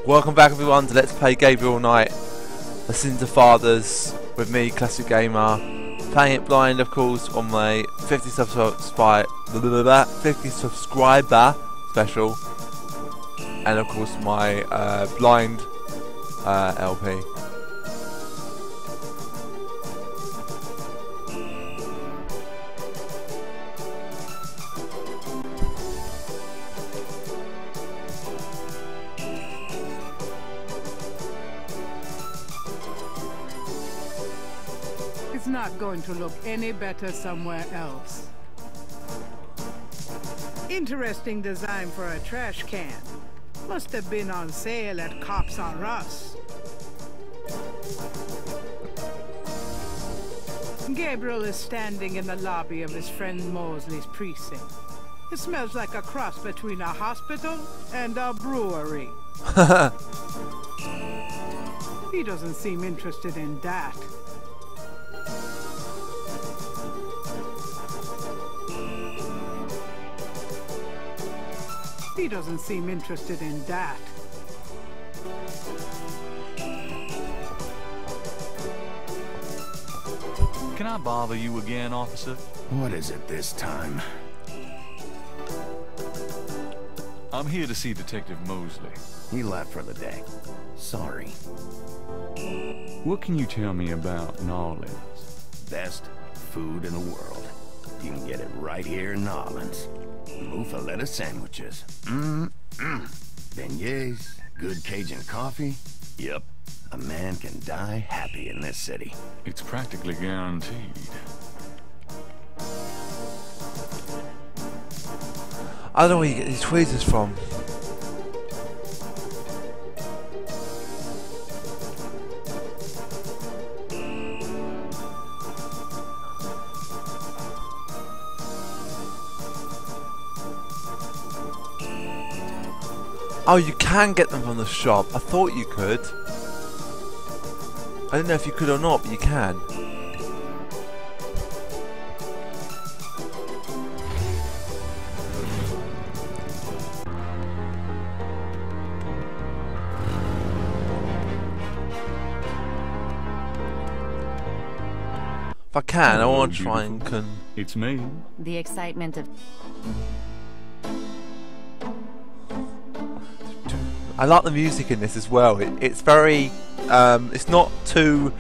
Welcome back everyone to Let's Play Gabriel Night, The Sins of Fathers, with me, Classic Gamer, playing it blind of course on my 50 subscriber special, and of course my blind LP. It's not going to look any better somewhere else. Interesting design for a trash can. Must have been on sale at Cops R Us. Gabriel is standing in the lobby of his friend Mosley's precinct. It smells like a cross between a hospital and a brewery. He doesn't seem interested in that. He doesn't seem interested in that. Can I bother you again, officer? What is it this time? I'm here to see Detective Mosley. He left for the day. Sorry. What can you tell me about New Orleans? Best food in the world. You can get it right here in New Orleans. Muffaletta sandwiches. Beignets, good Cajun coffee. Yep, a man can die happy in this city. It's practically guaranteed. I don't know where you get these tweezers from. Oh, you can get them from the shop. I thought you could. I don't know if you could or not, but you can. If I can, I want to try and It's me. The excitement of... I like the music in this as well. It's very, it's not too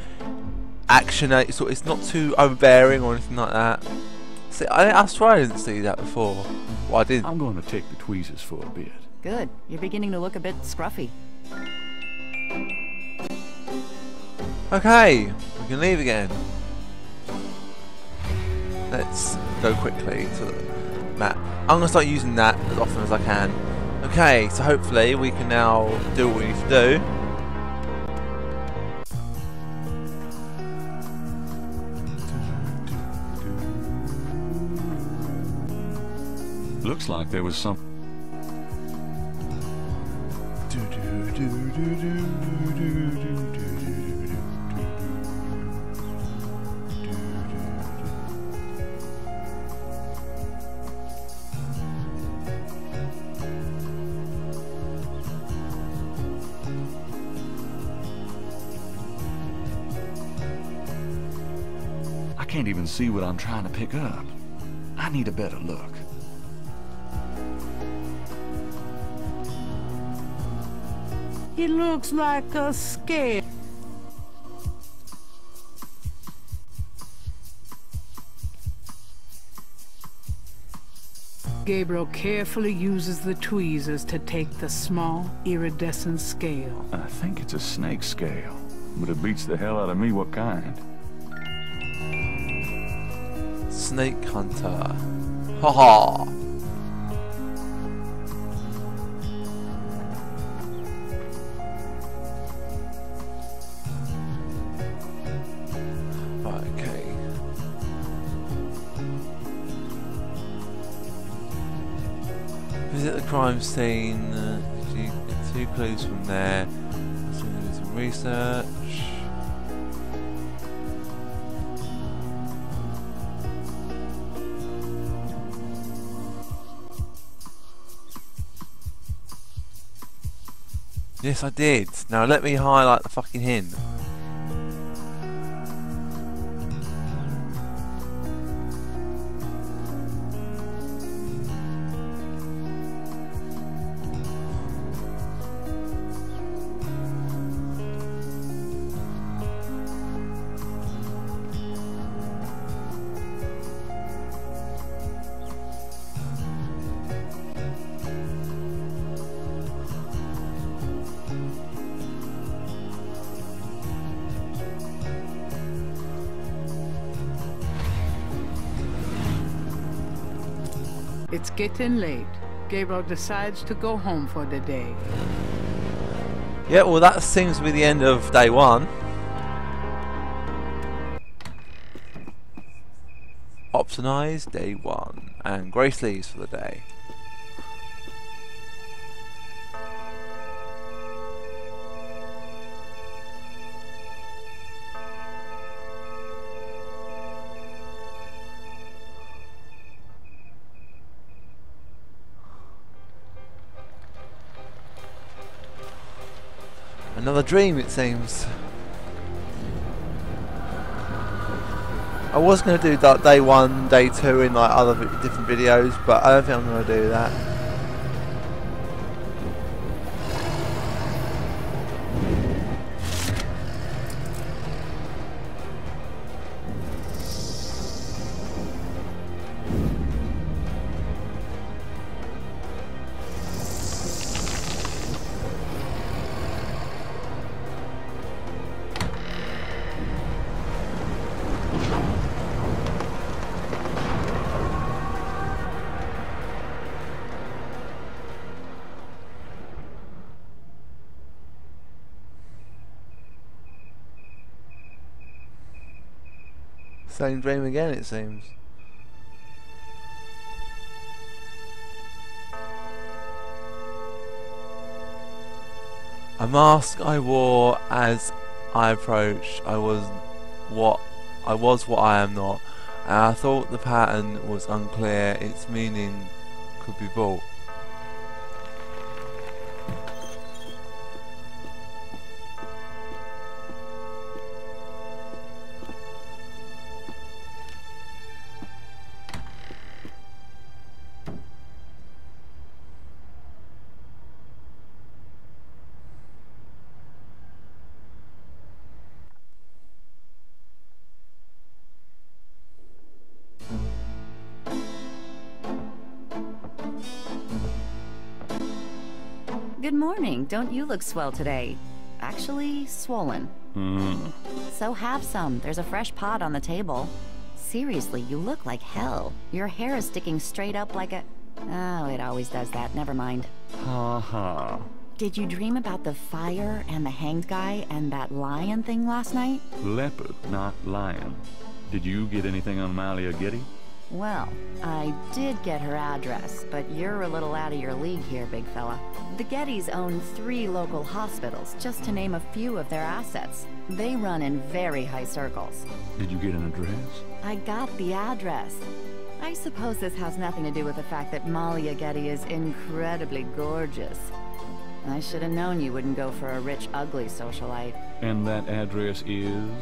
it's not too overbearing or anything like that. See, I swear I didn't see that before. Well, I did. I'm going to take the tweezers for a bit. Good. You're beginning to look a bit scruffy. Okay, we can leave again. Let's go quickly to the map. I'm going to start using that as often as I can. Okay, so hopefully we can now do what we need to do. Looks like there was some... I can't even see what I'm trying to pick up. I need a better look. He looks like a scale. Gabriel carefully uses the tweezers to take the small, iridescent scale. I think it's a snake scale, but it beats the hell out of me what kind. Snake Hunter. Haha. Right, okay. Visit the crime scene. You get 2 clues from there. So do some research. Yes, I did. Now let me highlight the fucking hint. It's getting late. Gabriel decides to go home for the day. Yeah, well that seems to be the end of day one. Optimize day one. And Grace leaves for the day. Another dream, it seems. I was going to do day one, day two in like other different videos, but I don't think I'm going to do that. Same dream again, it seems. A mask I wore as I approached. I was what I am not. And I thought the pattern was unclear. Its meaning could be bought. Good morning. Don't you look swell today? Actually, swollen. So have some. There's a fresh pot on the table. Seriously, you look like hell. Your hair is sticking straight up like a... Oh, it always does that. Never mind. Ha ha. Did you dream about the fire and the hanged guy and that lion thing last night? Leopard, not lion. Did you get anything on Malia Getty? Well, I did get her address, but you're a little out of your league here, big fella. The Gettys own 3 local hospitals, just to name a few of their assets. They run in very high circles. Did you get an address? I got the address. I suppose this has nothing to do with the fact that Malia Getty is incredibly gorgeous. I should have known you wouldn't go for a rich, ugly socialite. And that address is?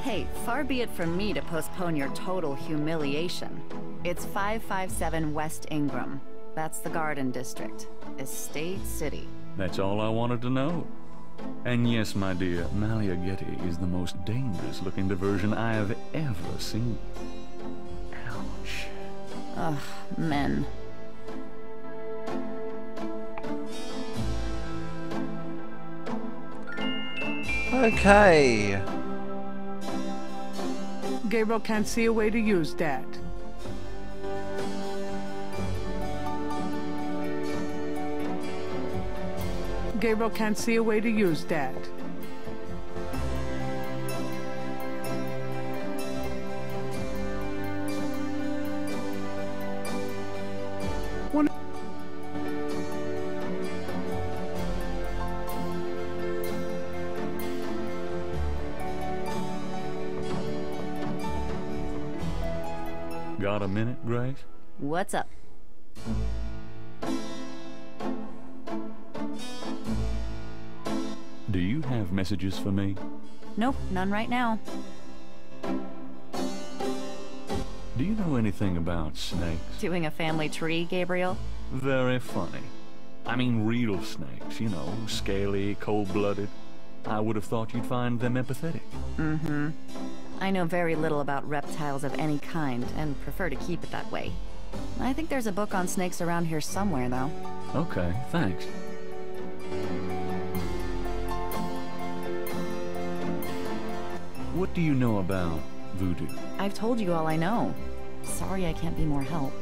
Hey, far be it from me to postpone your total humiliation. It's 557 West Ingram. That's the Garden District. Estate City. That's all I wanted to know. And yes, my dear, Malia Getty is the most dangerous-looking diversion I have ever seen. Ouch. Ugh, men. Okay. Gabriel can't see a way to use that. Gabriel can't see a way to use that. Got a minute, Grace? What's up? have messages for me? Nope, none right now. Do you know anything about snakes? Doing a family tree, Gabriel? Very funny. I mean real snakes, you know, scaly, cold-blooded. I would have thought you'd find them empathetic. Mm-hmm. I know very little about reptiles of any kind, and prefer to keep it that way. I think there's a book on snakes around here somewhere, though. Okay, thanks. What do you know about voodoo? I've told you all I know. Sorry I can't be more help.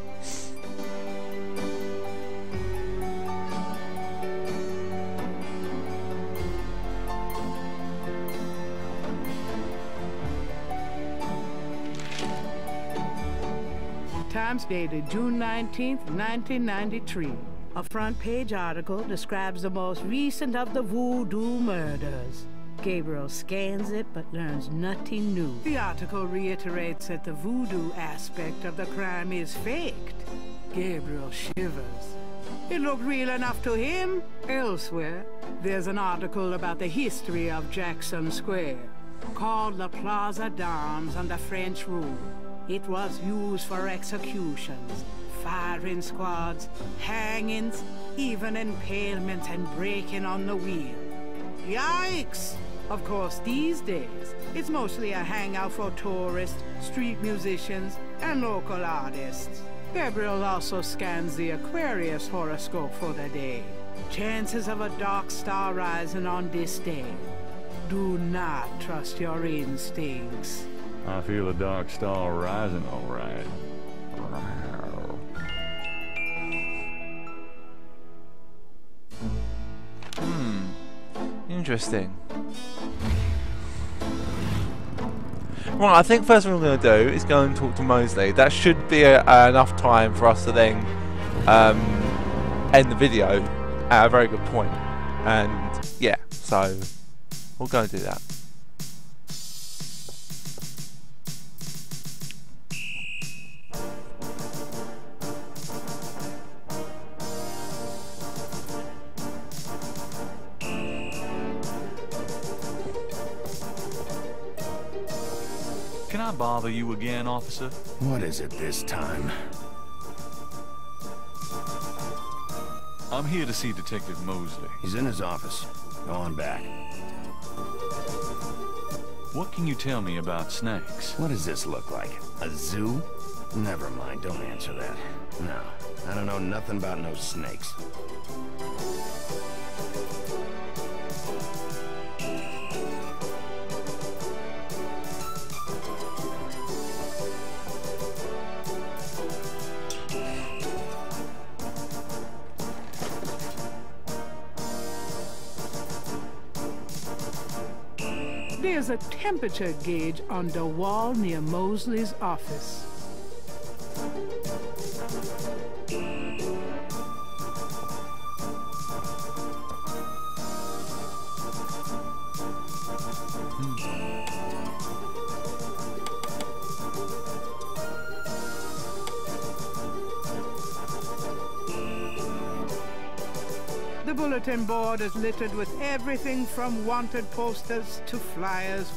Times dated June 19th, 1993. A front-page article describes the most recent of the voodoo murders. Gabriel scans it but learns nothing new. The article reiterates that the voodoo aspect of the crime is faked. Gabriel shivers. It looked real enough to him. Elsewhere, there's an article about the history of Jackson Square, called the Plaza d'Armes under French rule. It was used for executions, firing squads, hangings, even impalements and breaking on the wheel. Yikes! Of course, these days, it's mostly a hangout for tourists, street musicians, and local artists. Gabriel also scans the Aquarius horoscope for the day. Chances of a dark star rising on this day. Do not trust your instincts. I feel a dark star rising, all right. Interesting. Right, I think first thing we're going to do is go and talk to Mosley. That should be enough time for us to then end the video at a very good point. And yeah, so we'll go and do that. Can I bother you again, officer? What is it this time? I'm here to see Detective Mosley. He's in his office. Go on back. What can you tell me about snakes? What does this look like? A zoo? Never mind, don't answer that. No, I don't know nothing about no snakes. There's a temperature gauge on the wall near Mosley's office. The bulletin board is littered with everything from wanted posters to flyers.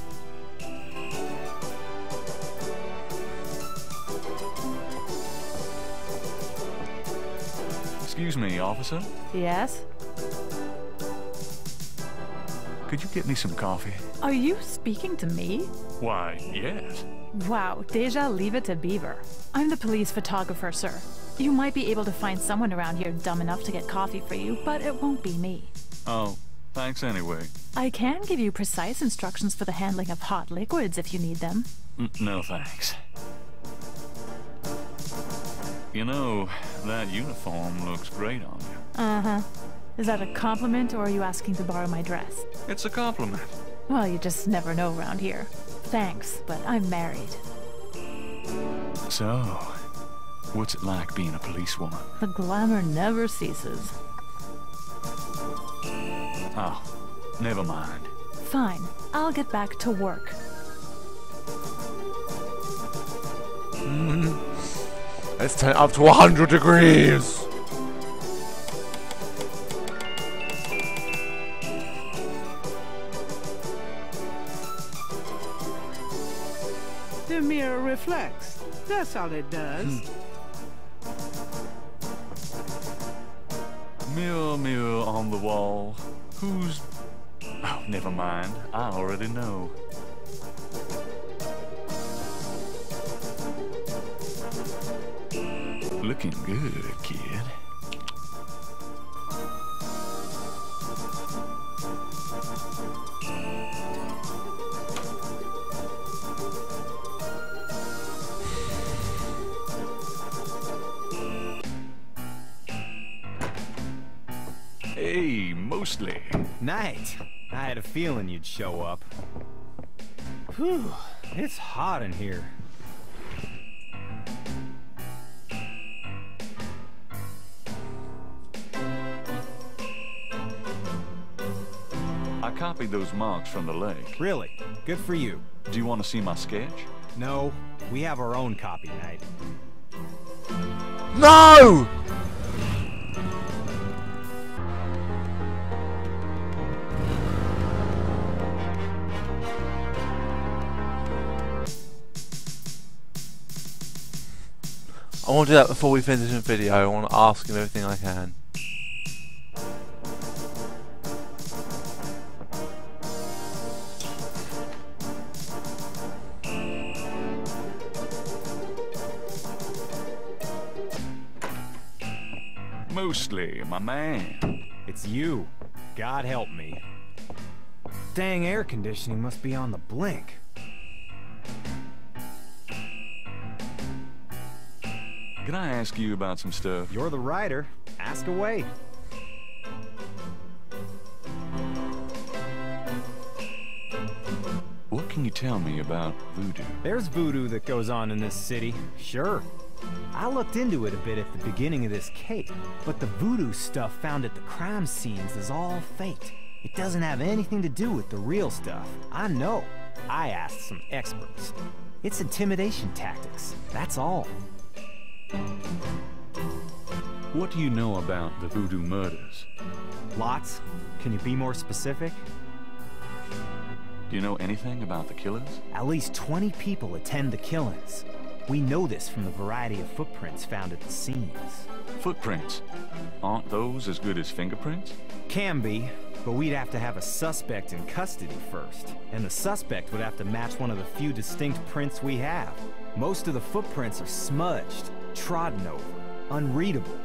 Excuse me, officer. Yes? Could you get me some coffee? Are you speaking to me? Why, yes. Wow, déjà leave it to Beaver. I'm the police photographer, sir. You might be able to find someone around here dumb enough to get coffee for you, but it won't be me. Oh, thanks anyway. I can give you precise instructions for the handling of hot liquids if you need them. No thanks. You know, that uniform looks great on you. Uh-huh. Is that a compliment, or are you asking to borrow my dress? It's a compliment. Well, you just never know around here. Thanks, but I'm married. So, what's it like being a policewoman? The glamour never ceases. Oh, never mind. Fine, I'll get back to work. Let's turn it up to 100 degrees. The mirror reflects. That's all it does. Mirror, mirror on the wall. Who's... Oh, never mind. I already know. Looking good, kid. Hey, mostly. Night. I had a feeling you'd show up. Whew, it's hot in here. I copied those marks from the lake. Really? Good for you. Do you want to see my sketch? No, we have our own copy, Knight. No! I want to do that before we finish the video. I want to ask him everything I can. Mostly, my man. It's you. God help me. Dang air conditioning must be on the blink. Can I ask you about some stuff? You're the writer. Ask away. What can you tell me about voodoo? There's voodoo that goes on in this city, sure. I looked into it a bit at the beginning of this case, but the voodoo stuff found at the crime scenes is all fake. It doesn't have anything to do with the real stuff. I know. I asked some experts. It's intimidation tactics, that's all. What do you know about the voodoo murders? Lots. Can you be more specific? Do you know anything about the killers? At least 20 people attend the killings. We know this from the variety of footprints found at the scenes. Footprints? Aren't those as good as fingerprints? Can be, but we'd have to have a suspect in custody first. And the suspect would have to match one of the few distinct prints we have. Most of the footprints are smudged, trodden over, unreadable.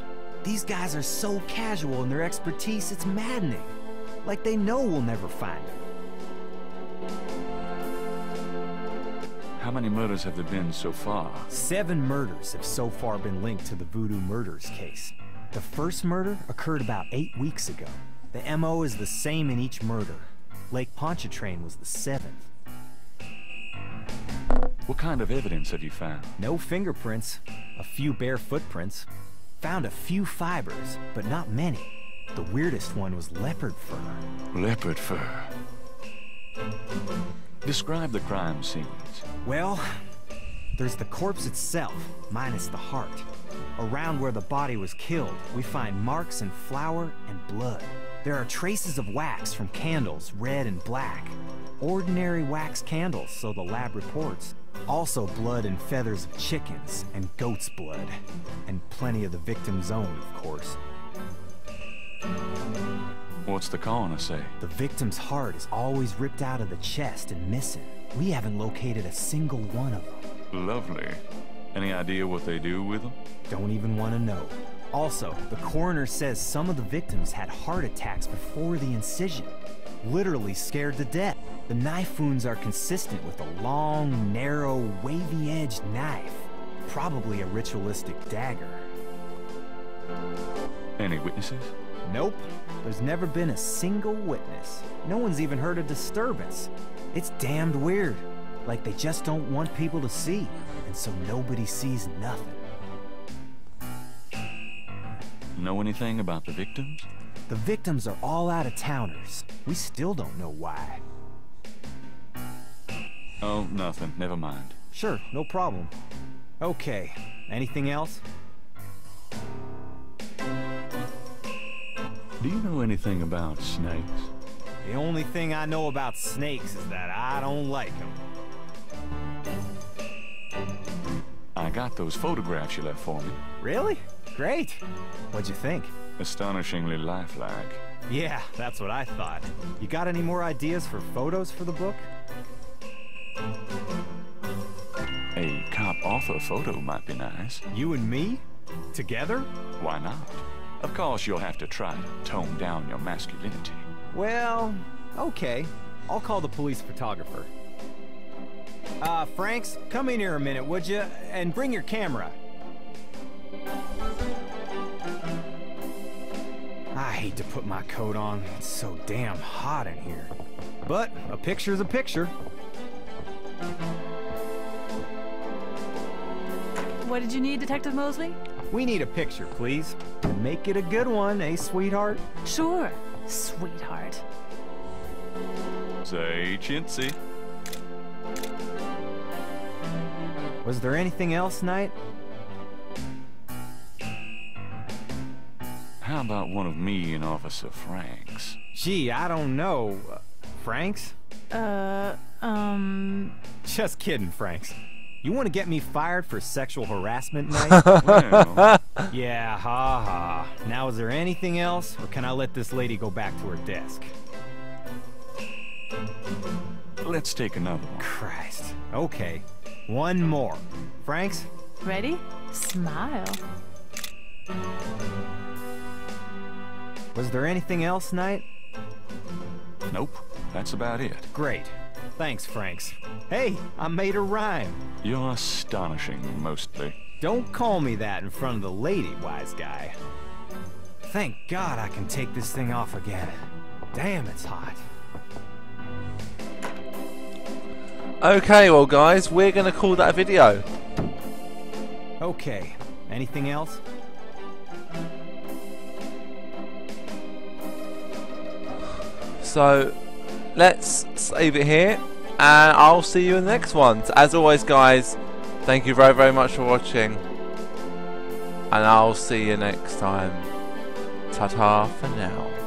These guys are so casual in their expertise, it's maddening. Like they know we'll never find them. How many murders have there been so far? 7 murders have so far been linked to the voodoo murders case. The first murder occurred about 8 weeks ago. The MO is the same in each murder. Lake Pontchartrain was the 7th. What kind of evidence have you found? No fingerprints, a few bare footprints. Found a few fibers, but not many. The weirdest one was leopard fur. Leopard fur. Describe the crime scenes. Well, there's the corpse itself, minus the heart. Around where the body was killed, we find marks and flour and blood. There are traces of wax from candles, red and black. Ordinary wax candles, so the lab reports. Also blood and feathers of chickens, and goat's blood. And plenty of the victim's own, of course. What's the coroner say? The victim's heart is always ripped out of the chest and missing. We haven't located a single one of them. Lovely. Any idea what they do with them? Don't even want to know. Also, the coroner says some of the victims had heart attacks before the incision. Literally scared to death. The knife wounds are consistent with a long, narrow, wavy-edged knife. Probably a ritualistic dagger. Any witnesses? Nope. There's never been a single witness. No one's even heard a disturbance. It's damned weird. Like they just don't want people to see. And so nobody sees nothing. Know anything about the victims? The victims are all out-of-towners. We still don't know why. Oh, nothing. Never mind. Sure, no problem. Okay, anything else? Do you know anything about snakes? The only thing I know about snakes is that I don't like them. I got those photographs you left for me. Really? Great. What'd you think? Astonishingly lifelike. Yeah, that's what I thought. You got any more ideas for photos for the book? A cop author photo might be nice. You and me? Together? Why not? Of course, you'll have to try to tone down your masculinity. Well, okay. I'll call the police photographer. Franks, come in here a minute, would you? And bring your camera. I hate to put my coat on. It's so damn hot in here. But a picture's a picture. What did you need, Detective Mosley? We need a picture, please. And make it a good one, eh, sweetheart? Sure, sweetheart. Say chintzy. Was there anything else, Knight? How about one of me and Officer Franks? Gee, I don't know. Franks? Just kidding, Franks. You want to get me fired for sexual harassment, Knight? Well, Yeah, ha ha. Now, is there anything else, or can I let this lady go back to her desk? let's take another one. Christ. Okay. One more. Franks? Ready? Smile. Was there anything else, Knight? Nope, that's about it. Great. Thanks, Franks. Hey, I made a rhyme. You're astonishing, mostly. Don't call me that in front of the lady, wise guy. Thank God I can take this thing off again. Damn, it's hot. Okay, well guys, we're going to call that a video. Okay. Anything else? So, let's save it here, and I'll see you in the next one. So, as always, guys, thank you very, very much for watching, and I'll see you next time. Ta-ta for now.